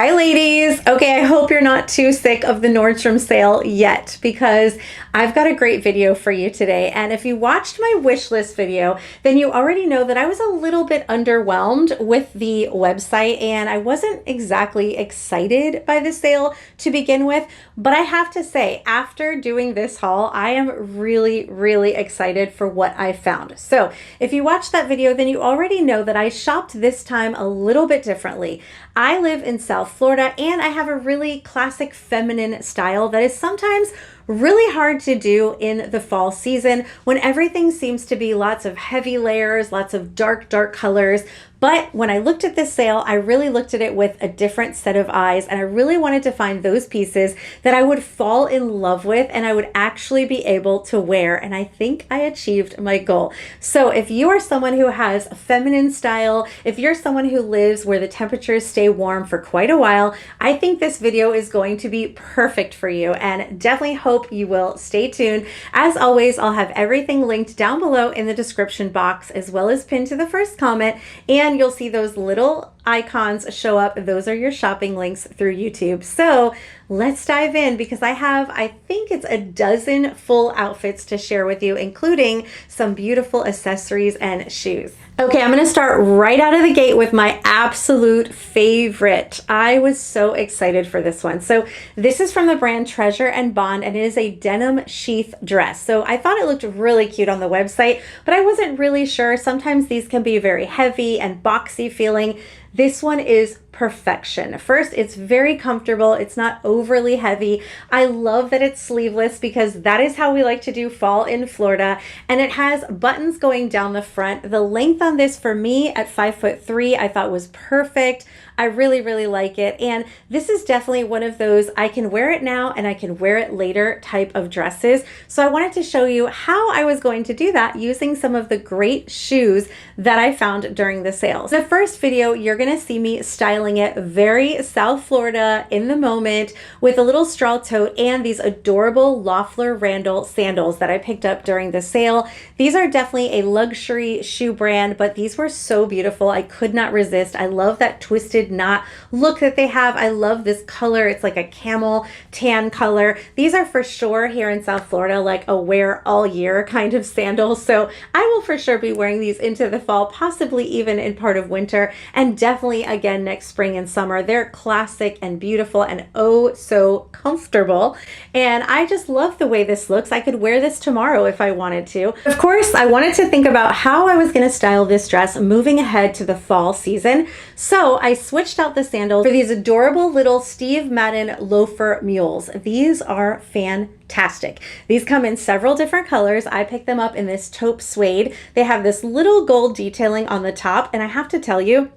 Hi ladies! Okay, I hope you're not too sick of the Nordstrom sale yet because I've got a great video for you today. And if you watched my wish list video, then you already know that I was a little bit underwhelmed with the website and I wasn't exactly excited by the sale to begin with. But I have to say, after doing this haul, I am really excited for what I found. So if you watched that video, then you already know that I shopped this time a little bit differently. I live in South Florida and I have a really classic feminine style that is sometimes really hard to do in the fall season when everything seems to be lots of heavy layers, lots of dark colors. But when I looked at this sale, I really looked at it with a different set of eyes and I really wanted to find those pieces that I would fall in love with and I would actually be able to wear. And I think I achieved my goal. So if you are someone who has a feminine style, if you're someone who lives where the temperatures stay warm for quite a while, I think this video is going to be perfect for you and definitely hope you will stay tuned. As always, I'll have everything linked down below in the description box as well as pinned to the first comment, and you'll see those little icons show up. Those are your shopping links through YouTube. So let's dive in because I think it's a dozen full outfits to share with you, including some beautiful accessories and shoes. Okay, I'm going to start right out of the gate with my absolute favorite. I was so excited for this one. So this is from the brand Treasure and Bond and it is a denim sheath dress. So I thought it looked really cute on the website, but I wasn't really sure. Sometimes these can be very heavy and boxy feeling. This one is perfection. First, it's very comfortable. It's not overly heavy. I love that it's sleeveless because that is how we like to do fall in Florida. And it has buttons going down the front. The length on this for me at 5'3" I thought was perfect. I really like it. And this is definitely one of those I can wear it now and I can wear it later type of dresses. So I wanted to show you how I was going to do that using some of the great shoes that I found during the sale. The first video, you're going to see me styling it very South Florida in the moment with a little straw tote and these adorable Loeffler Randall sandals that I picked up during the sale. These are definitely a luxury shoe brand, but these were so beautiful. I could not resist. I love that twisted knot look that they have. I love this color. It's like a camel tan color. These are for sure here in South Florida, like a wear all year kind of sandals. So I will for sure be wearing these into the fall, possibly even in part of winter, and definitely again next spring and summer. They're classic and beautiful and oh so comfortable. And I just love the way this looks. I could wear this tomorrow if I wanted to. Of course, I wanted to think about how I was going to style this dress moving ahead to the fall season. So I switched out the sandals for these adorable little Steve Madden loafer mules. These are fantastic. These come in several different colors. I picked them up in this taupe suede. They have this little gold detailing on the top, and I have to tell you,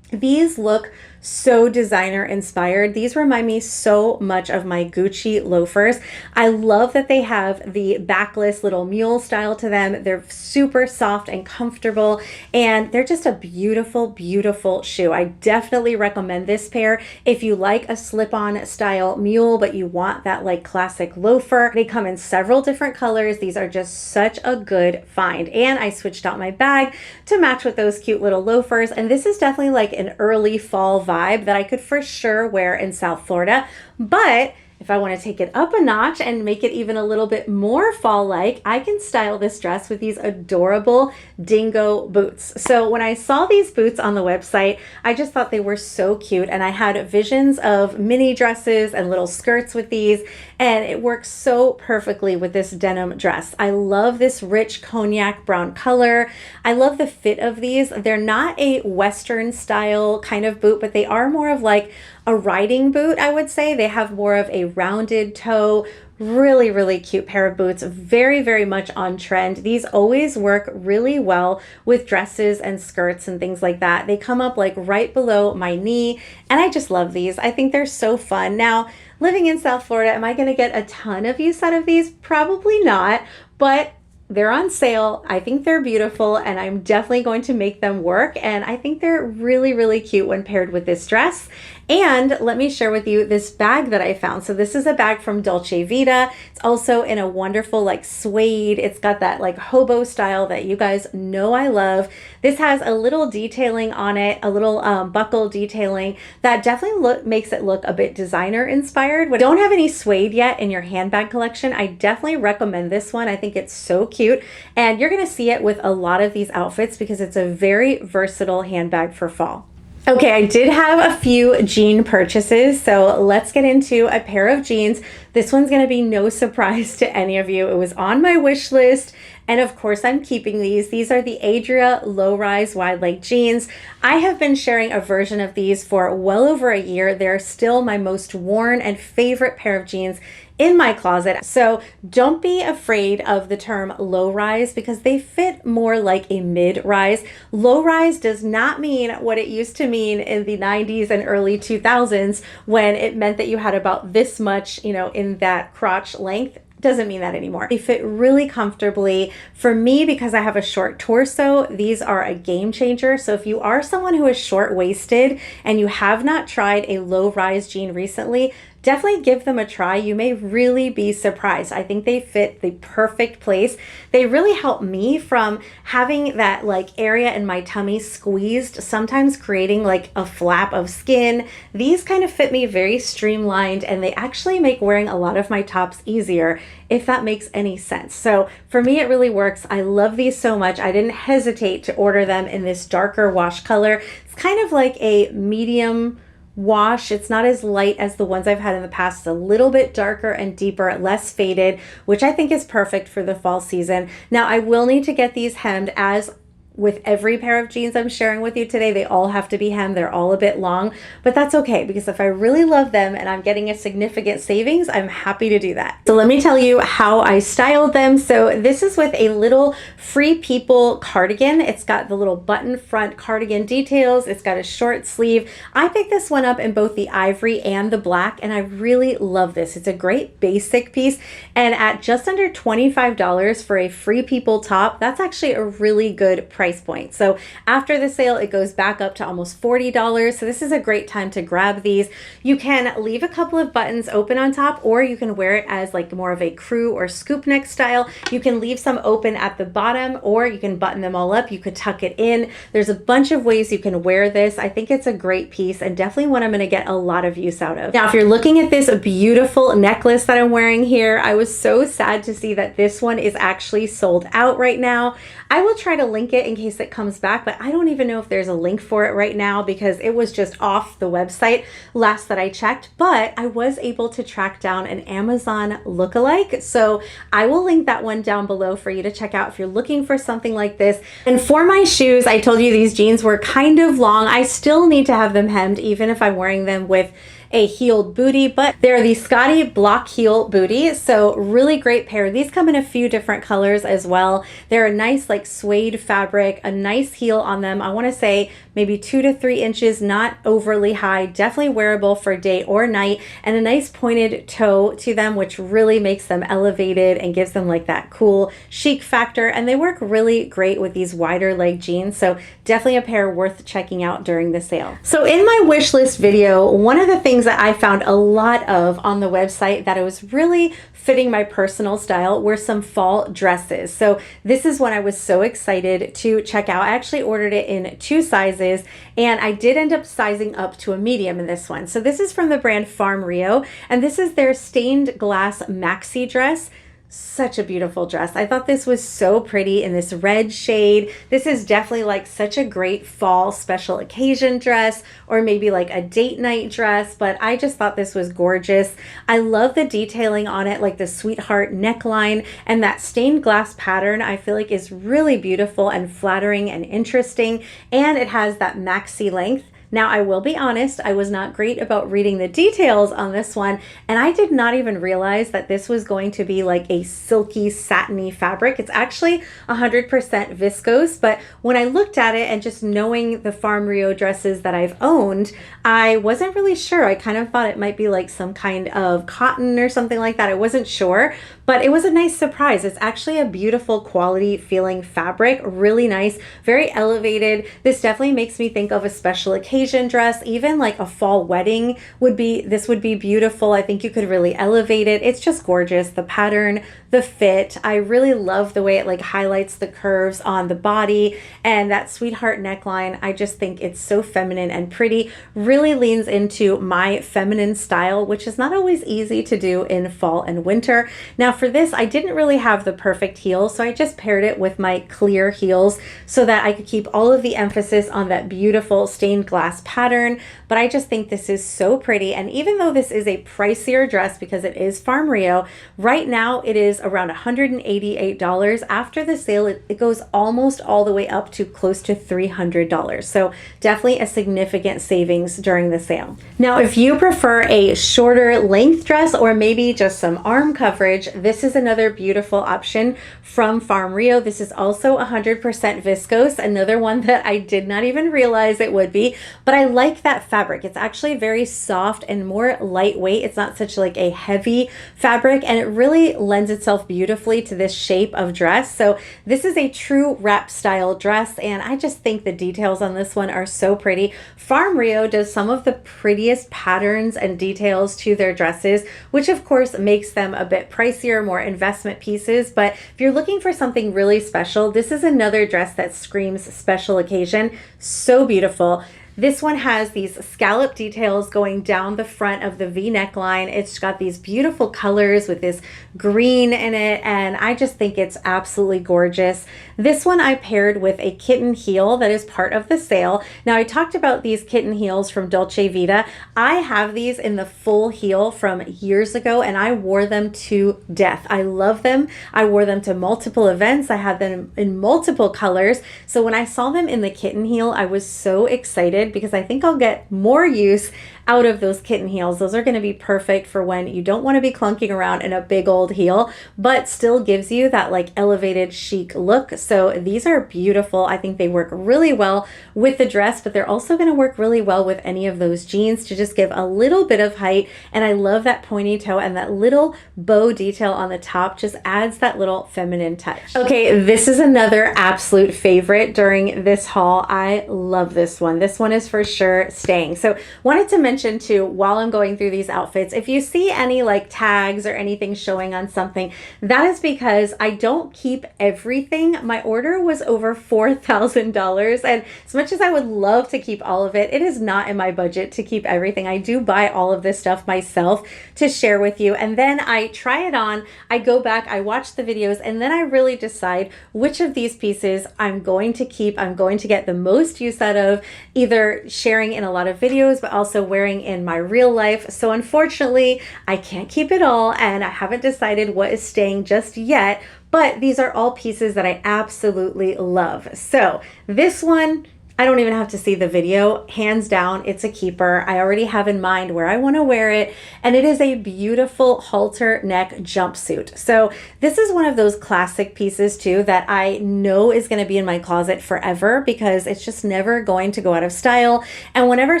these look so designer inspired. These remind me so much of my Gucci loafers. I love that they have the backless little mule style to them. They're super soft and comfortable, and they're just a beautiful shoe. I definitely recommend this pair if you like a slip-on style mule, but you want that like classic loafer. They come in several different colors. These are just such a good find. And I switched out my bag to match with those cute little loafers. And this is definitely like an early fall vibe that I could for sure wear in South Florida. But if I want to take it up a notch and make it even a little bit more fall-like, I can style this dress with these adorable Dingo boots. So when I saw these boots on the website, I just thought they were so cute, and I had visions of mini dresses and little skirts with these, and it works so perfectly with this denim dress. I love this rich cognac brown color. I love the fit of these. They're not a Western style kind of boot, but they are more of like a riding boot, I would say. They have more of a rounded toe. Really cute pair of boots. Very much on trend. These always work really well with dresses and skirts and things like that. They come up like right below my knee, and I just love these. I think they're so fun. Now, living in South Florida, am I going to get a ton of use out of these? Probably not, but they're on sale. I think they're beautiful, and I'm definitely going to make them work. And I think they're really cute when paired with this dress. And let me share with you this bag that I found. So this is a bag from Dolce Vita. It's also in a wonderful like suede. It's got that like hobo style that you guys know I love. This has a little detailing on it, a little buckle detailing that definitely makes it look a bit designer inspired. When you don't have any suede yet in your handbag collection, I definitely recommend this one. I think it's so cute, and you're gonna see it with a lot of these outfits because it's a very versatile handbag for fall. Okay, I did have a few jean purchases, so let's get into a pair of jeans. This one's gonna be no surprise to any of you. It was on my wish list, and of course I'm keeping these. These are the Adria low-rise wide leg jeans. I have been sharing a version of these for well over a year. They're still my most worn and favorite pair of jeans in my closet. So don't be afraid of the term low rise because they fit more like a mid rise. Low rise does not mean what it used to mean in the 90s and early 2000s when it meant that you had about this much, in that crotch length. Doesn't mean that anymore. They fit really comfortably. For me, because I have a short torso, these are a game changer. So if you are someone who is short-waisted and you have not tried a low-rise jean recently, definitely give them a try. You may really be surprised. I think they fit the perfect place. They really help me from having that like area in my tummy squeezed, sometimes creating like a flap of skin. These kind of fit me very streamlined, and they actually make wearing a lot of my tops easier, if that makes any sense. So for me, it really works. I love these so much. I didn't hesitate to order them in this darker wash color. It's kind of like a medium wash. It's not as light as the ones I've had in the past. It's a little bit darker and deeper, less faded, which I think is perfect for the fall season. Now, I will need to get these hemmed. As with every pair of jeans I'm sharing with you today, they all have to be hemmed. They're all a bit long, but that's okay because if I really love them and I'm getting a significant savings, I'm happy to do that. So let me tell you how I styled them. So this is with a little Free People cardigan. It's got the little button front cardigan details. It's got a short sleeve. I picked this one up in both the ivory and the black, and I really love this. It's a great basic piece, and at just under $25 for a Free People top, that's actually a really good price point. So after the sale, it goes back up to almost $40. So this is a great time to grab these. You can leave a couple of buttons open on top, or you can wear it as like more of a crew or scoop neck style. You can leave some open at the bottom, or you can button them all up. You could tuck it in. There's a bunch of ways you can wear this. I think it's a great piece and definitely one I'm going to get a lot of use out of. Now, if you're looking at this beautiful necklace that I'm wearing here, I was so sad to see that this one is actually sold out right now. I will try to link it in case it comes back, but I don't even know if there's a link for it right now because it was just off the website last that I checked, but I was able to track down an Amazon lookalike. So I will link that one down below for you to check out if you're looking for something like this. And for my shoes, I told you these jeans were kind of long. I still need to have them hemmed, even if I'm wearing them with a heeled bootie, but they're the Scotty block heel bootie. So really great pair. These come in a few different colors as well. They're a nice like suede fabric, a nice heel on them. I want to say maybe 2 to 3 inches, not overly high, definitely wearable for day or night, and a nice pointed toe to them, which really makes them elevated and gives them like that cool chic factor. And they work really great with these wider leg jeans. So definitely a pair worth checking out during the sale. So in my wish list video, one of the things that I found a lot of on the website that it was really fitting my personal style were some fall dresses. So this is one I was so excited to check out. I actually ordered it in 2 sizes, and I did end up sizing up to a medium in this one. So this is from the brand Farm Rio, and this is their stained glass maxi dress. Such a beautiful dress. I thought this was so pretty in this red shade. This is definitely like such a great fall special occasion dress, or maybe like a date night dress, but I just thought this was gorgeous. I love the detailing on it, like the sweetheart neckline, and that stained glass pattern I feel like is really beautiful and flattering and interesting, and it has that maxi length. Now, I will be honest, I was not great about reading the details on this one, and I did not even realize that this was going to be like a silky, satiny fabric. It's actually 100% viscose, but when I looked at it and just knowing the Farm Rio dresses that I've owned, I wasn't really sure. I kind of thought it might be like some kind of cotton or something like that. I wasn't sure, but it was a nice surprise. It's actually a beautiful quality feeling fabric, really nice, very elevated. This definitely makes me think of a special occasion occasion dress, even like a fall wedding this would be beautiful. I think you could really elevate it. It's just gorgeous. The pattern, the fit, I really love the way it like highlights the curves on the body and that sweetheart neckline. I just think it's so feminine and pretty, really leans into my feminine style, which is not always easy to do in fall and winter. Now for this, I didn't really have the perfect heel, so I just paired it with my clear heels so that I could keep all of the emphasis on that beautiful stained glass pattern. But I just think this is so pretty. And even though this is a pricier dress because it is Farm Rio, right now it is around $188. After the sale, it goes almost all the way up to close to $300. So definitely a significant savings during the sale. Now, if you prefer a shorter length dress or maybe just some arm coverage, this is another beautiful option from Farm Rio. This is also 100% viscose, another one that I did not even realize it would be, but I like that fabric. It's actually very soft and more lightweight. It's not such like a heavy fabric, and it really lends itself beautifully to this shape of dress. So this is a true wrap style dress, and I just think the details on this one are so pretty. Farm Rio does some of the prettiest patterns and details to their dresses, which of course makes them a bit pricier, more investment pieces. But if you're looking for something really special, this is another dress that screams special occasion. So beautiful. This one has these scallop details going down the front of the V neckline. It's got these beautiful colors with this green in it, and I just think it's absolutely gorgeous. This one I paired with a kitten heel that is part of the sale. Now, I talked about these kitten heels from Dolce Vita. I have these in the full heel from years ago, and I wore them to death. I love them. I wore them to multiple events. I had them in multiple colors. So when I saw them in the kitten heel, I was so excited because I think I'll get more use out of those kitten heels. Those are going to be perfect for when you don't want to be clunking around in a big old heel, but still gives you that like elevated chic look. So these are beautiful. I think they work really well with the dress, but they're also going to work really well with any of those jeans to just give a little bit of height. And I love that pointy toe, and that little bow detail on the top just adds that little feminine touch. Okay, this is another absolute favorite during this haul. I love this one. This one is for sure staying. So wanted to mention too, while I'm going through these outfits, if you see any like tags or anything showing on something, that is because I don't keep everything. My order was over $4,000, and as much as I would love to keep all of it, it is not in my budget to keep everything. I do buy all of this stuff myself to share with you, and then I try it on, I go back, I watch the videos, and then I really decide which of these pieces I'm going to keep, I'm going to get the most use out of, either sharing in a lot of videos, but also wearing in my real life. So unfortunately, I can't keep it all, and I haven't decided what is staying just yet, but these are all pieces that I absolutely love. So this one, I don't even have to see the video. Hands down, it's a keeper. I already have in mind where I want to wear it, and it is a beautiful halter neck jumpsuit. So this is one of those classic pieces too that I know is going to be in my closet forever because it's just never going to go out of style. And whenever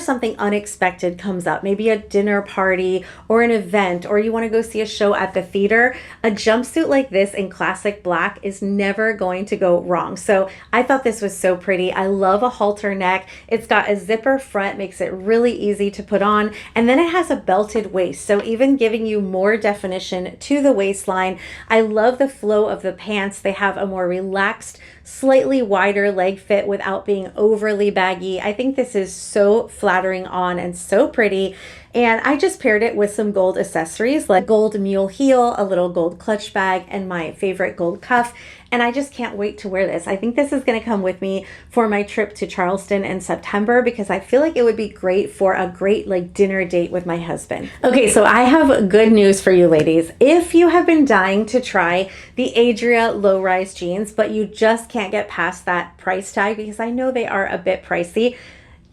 something unexpected comes up, maybe a dinner party or an event, or you want to go see a show at the theater, a jumpsuit like this in classic black is never going to go wrong. So I thought this was so pretty. I love a halter neck. It's got a zipper front, makes it really easy to put on, and then it has a belted waist, so even giving you more definition to the waistline. I love the flow of the pants. They have a more relaxed, slightly wider leg fit without being overly baggy. I think this is so flattering on and so pretty. And I just paired it with some gold accessories like gold mule heel, a little gold clutch bag, and my favorite gold cuff. And I just can't wait to wear this. I think this is going to come with me for my trip to Charleston in September because I feel like it would be great for a great like dinner date with my husband. Okay, so I have good news for you ladies. If you have been dying to try the Adria low-rise jeans, but you just can't get past that price tag because I know they are a bit pricey,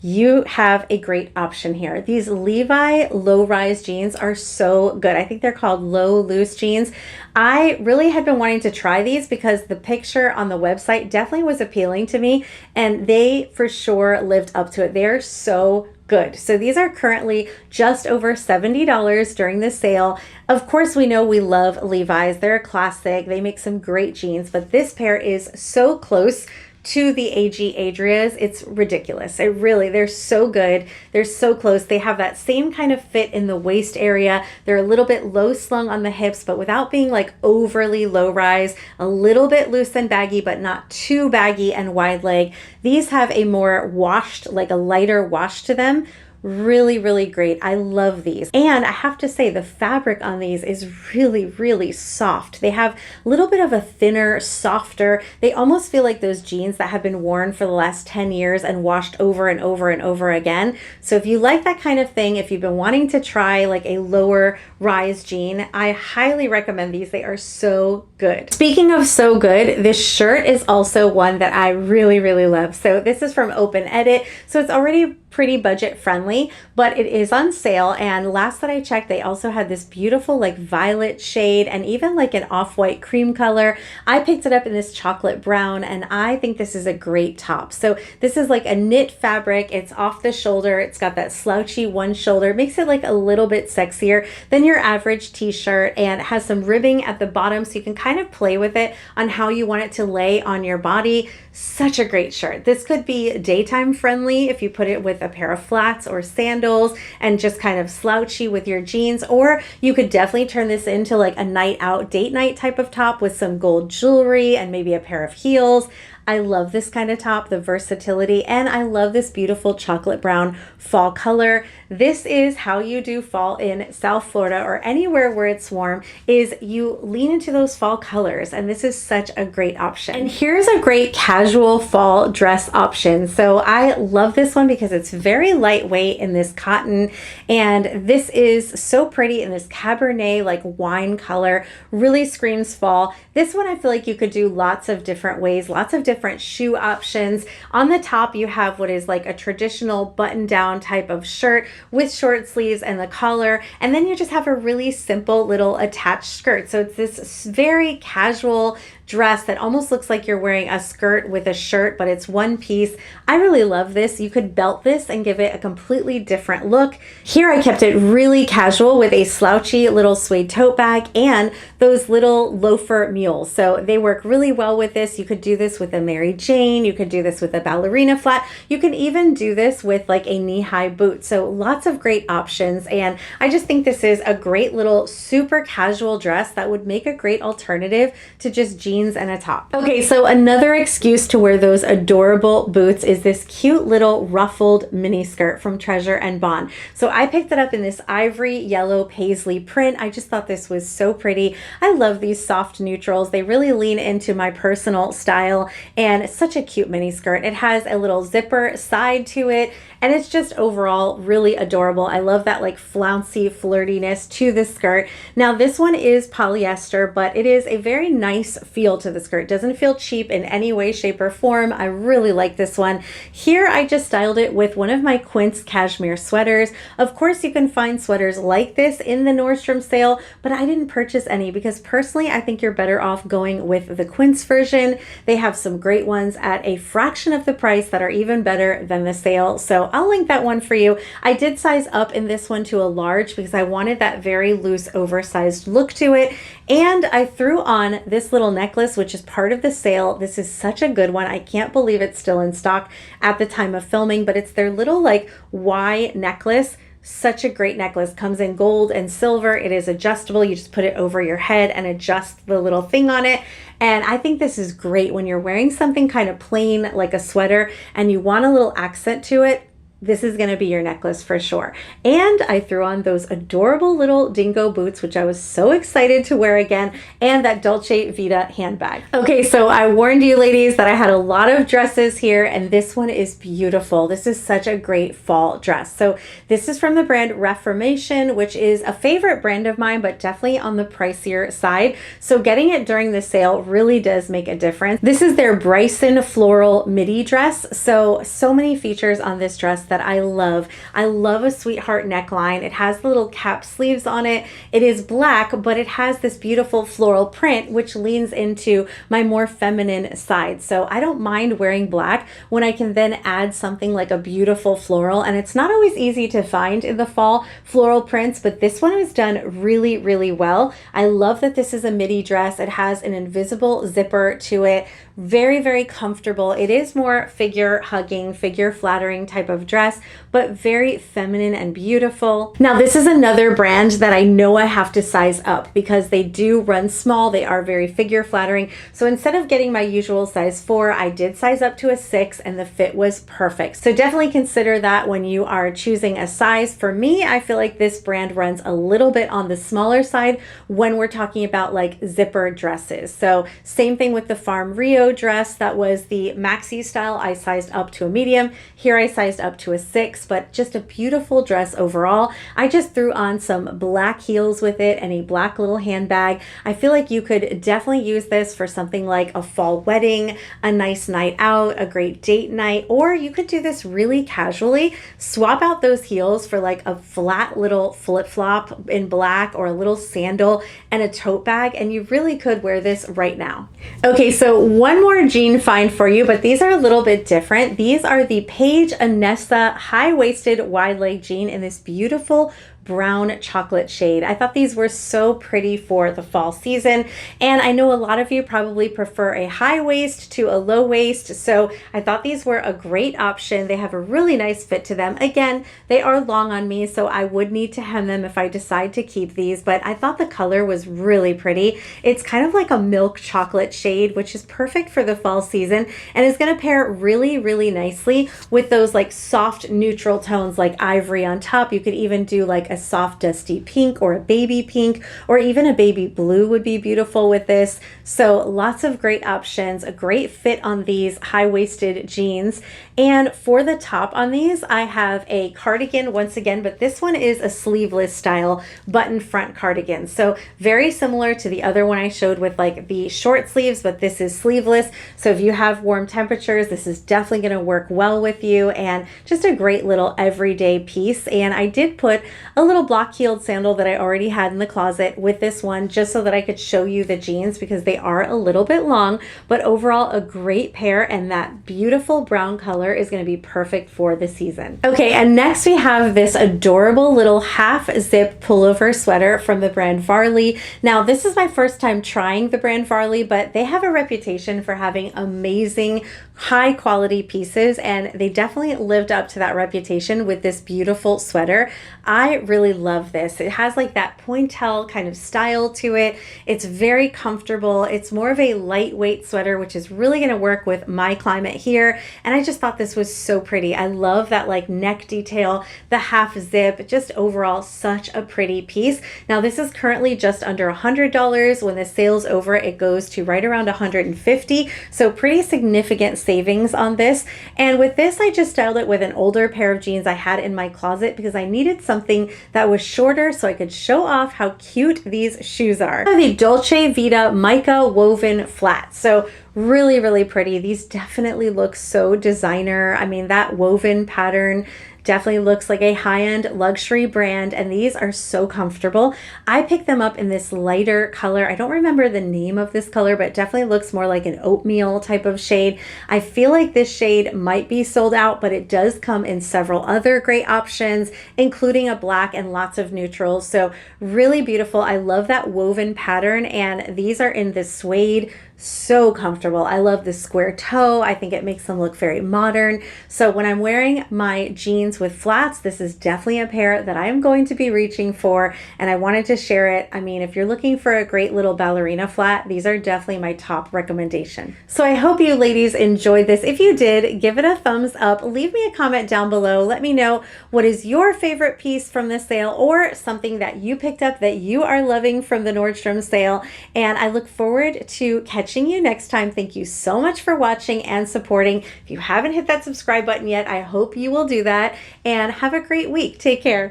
you have a great option here. These Levi low-rise jeans are so good. I think they're called low loose jeans. I really had been wanting to try these because the picture on the website definitely was appealing to me, and they for sure lived up to it. They're so good. So these are currently just over $70 during the sale. Of course, we know we love Levi's. They're a classic. They make some great jeans, but this pair is so close to the AG Adrias. It's ridiculous. They're so good. They're so close. They have that same kind of fit in the waist area. They're a little bit low slung on the hips, but without being like overly low rise, a little bit loose and baggy, but not too baggy and wide leg. These have a more washed, like a lighter wash to them. Really, really great. I love these. And I have to say the fabric on these is really, really soft. They have a little bit of a thinner, softer, they almost feel like those jeans that have been worn for the last 10 years and washed over and over and over again. So if you like that kind of thing, if you've been wanting to try like a lower rise jean, I highly recommend these. They are so good. Speaking of so good, this shirt is also one that I really, really love. So this is from Open Edit. So it's already pretty budget friendly, but it is on sale. And last that I checked, they also had this beautiful like violet shade and even like an off-white cream color. I picked it up in this chocolate brown, and I think this is a great top. So this is like a knit fabric. It's off the shoulder. It's got that slouchy one shoulder. It makes it like a little bit sexier than your average t-shirt, and it has some ribbing at the bottom so you can kind of play with it on how you want it to lay on your body. Such a great shirt. This could be daytime friendly if you put it with a pair of flats or sandals and just kind of slouchy with your jeans, or you could definitely turn this into like a night out, date night type of top with some gold jewelry and maybe a pair of heels. I love this kind of top, the versatility, and I love this beautiful chocolate brown fall color. This is how you do fall in South Florida or anywhere where it's warm, is you lean into those fall colors, and this is such a great option. And here's a great casual fall dress option. So I love this one because it's very lightweight in this cotton, and this is so pretty in this cabernet like wine color, really screams fall. This one I feel like you could do lots of different ways, lots of different shoe options. On the top you have what is like a traditional button down type of shirt with short sleeves and the collar, and then you just have a really simple little attached skirt. So it's this very casual dress that almost looks like you're wearing a skirt with a shirt, but it's one piece. I really love this. You could belt this and give it a completely different look. Here I kept it really casual with a slouchy little suede tote bag and those little loafer mules. So they work really well with this. You could do this with a Mary Jane. You could do this with a ballerina flat. You can even do this with like a knee-high boot. So lots of great options. And I just think this is a great little super casual dress that would make a great alternative to just jeans and a top. Okay, so another excuse to wear those adorable boots is this cute little ruffled mini skirt from Treasure and Bond. So I picked it up in this ivory yellow paisley print. I just thought this was so pretty. I love these soft neutrals. They really lean into my personal style, and it's such a cute mini skirt. It has a little zipper side to it, and it's just overall really adorable. I love that like flouncy flirtiness to the skirt. Now this one is polyester, but it is a very nice feel to the skirt. It doesn't feel cheap in any way, shape, or form. I really like this one. Here I just styled it with one of my Quince cashmere sweaters. Of course you can find sweaters like this in the Nordstrom sale, but I didn't purchase any because personally I think you're better off going with the Quince version. They have some great ones at a fraction of the price that are even better than the sale. So I'll link that one for you. I did size up in this one to a large because I wanted that very loose, oversized look to it. And I threw on this little necklace, which is part of the sale. This is such a good one. I can't believe it's still in stock at the time of filming, but it's their little like Y necklace. Such a great necklace. Comes in gold and silver. It is adjustable. You just put it over your head and adjust the little thing on it. And I think this is great when you're wearing something kind of plain like a sweater and you want a little accent to it. This is going to be your necklace for sure. And I threw on those adorable little Dingo boots, which I was so excited to wear again, and that Dolce Vita handbag. Okay, so I warned you ladies that I had a lot of dresses here, and this one is beautiful. This is such a great fall dress. So this is from the brand Reformation, which is a favorite brand of mine, but definitely on the pricier side. So getting it during the sale really does make a difference. This is their Bryson floral midi dress. So many features on this dress that I love. I love a sweetheart neckline. It has the little cap sleeves on it. It is black, but it has this beautiful floral print, which leans into my more feminine side. So I don't mind wearing black when I can then add something like a beautiful floral. And it's not always easy to find in the fall floral prints, but this one was done really, really well. I love that this is a midi dress. It has an invisible zipper to it. Very, very comfortable. It is more figure hugging, figure flattering type of dress, but very feminine and beautiful. Now, this is another brand that I know I have to size up because they do run small. They are very figure flattering. So instead of getting my usual size 4, I did size up to a 6 and the fit was perfect. So definitely consider that when you are choosing a size. For me, I feel like this brand runs a little bit on the smaller side when we're talking about like zipper dresses. So same thing with the Farm Rio dress. That was the maxi style. I sized up to a medium. Here I sized up to a 6, but just a beautiful dress overall. I just threw on some black heels with it and a black little handbag. I feel like you could definitely use this for something like a fall wedding, a nice night out, a great date night, or you could do this really casually. Swap out those heels for like a flat little flip-flop in black or a little sandal and a tote bag, and you really could wear this right now. Okay, so one more jean find for you, but these are a little bit different. These are the Paige Anessa high-waisted wide leg jean in this beautiful brown chocolate shade. I thought these were so pretty for the fall season, and I know a lot of you probably prefer a high waist to a low waist, so I thought these were a great option. They have a really nice fit to them. Again, they are long on me, so I would need to hem them if I decide to keep these, but I thought the color was really pretty. It's kind of like a milk chocolate shade, which is perfect for the fall season, and is going to pair really, really nicely with those like soft neutral tones like ivory on top. You could even do like a soft dusty pink or a baby pink, or even a baby blue would be beautiful with this. So lots of great options, a great fit on these high-waisted jeans. And for the top on these, I have a cardigan once again, but this one is a sleeveless style button front cardigan. So very similar to the other one I showed with like the short sleeves, but this is sleeveless. So if you have warm temperatures, this is definitely going to work well with you, and just a great little everyday piece. And I did put a little block-heeled sandal that I already had in the closet with this one, just so that I could show you the jeans because they are a little bit long, but overall a great pair, and that beautiful brown color is going to be perfect for the season. Okay, and next we have this adorable little half zip pullover sweater from the brand Varley. Now, this is my first time trying the brand Varley, but they have a reputation for having amazing high quality pieces, and they definitely lived up to that reputation with this beautiful sweater. I really love this. It has like that pointelle kind of style to it. It's very comfortable. It's more of a lightweight sweater, which is really going to work with my climate here. And I just thought this was so pretty. I love that like neck detail, the half zip, just overall such a pretty piece. Now, this is currently just under $100. When the sale's over, it goes to right around $150. So pretty significant savings on this. And with this, I just styled it with an older pair of jeans I had in my closet because I needed something that was shorter so I could show off how cute these shoes are. The Dolce Vita mica woven flats. So really, really pretty. These definitely look so designer. I mean, that woven pattern definitely looks like a high-end luxury brand, and these are so comfortable. I picked them up in this lighter color. I don't remember the name of this color, but it definitely looks more like an oatmeal type of shade. I feel like this shade might be sold out, but it does come in several other great options, including a black and lots of neutrals. So really beautiful. I love that woven pattern, and these are in this suede. So comfortable. I love the square toe. I think it makes them look very modern. So when I'm wearing my jeans with flats, this is definitely a pair that I am going to be reaching for, and I wanted to share it. I mean, if you're looking for a great little ballerina flat, these are definitely my top recommendation. So I hope you ladies enjoyed this. If you did, give it a thumbs up. Leave me a comment down below. Let me know what is your favorite piece from the sale, or something that you picked up that you are loving from the Nordstrom sale. And I look forward to catching you next time. Thank you so much for watching and supporting. If you haven't hit that subscribe button yet, I hope you will do that, and have a great week. Take care.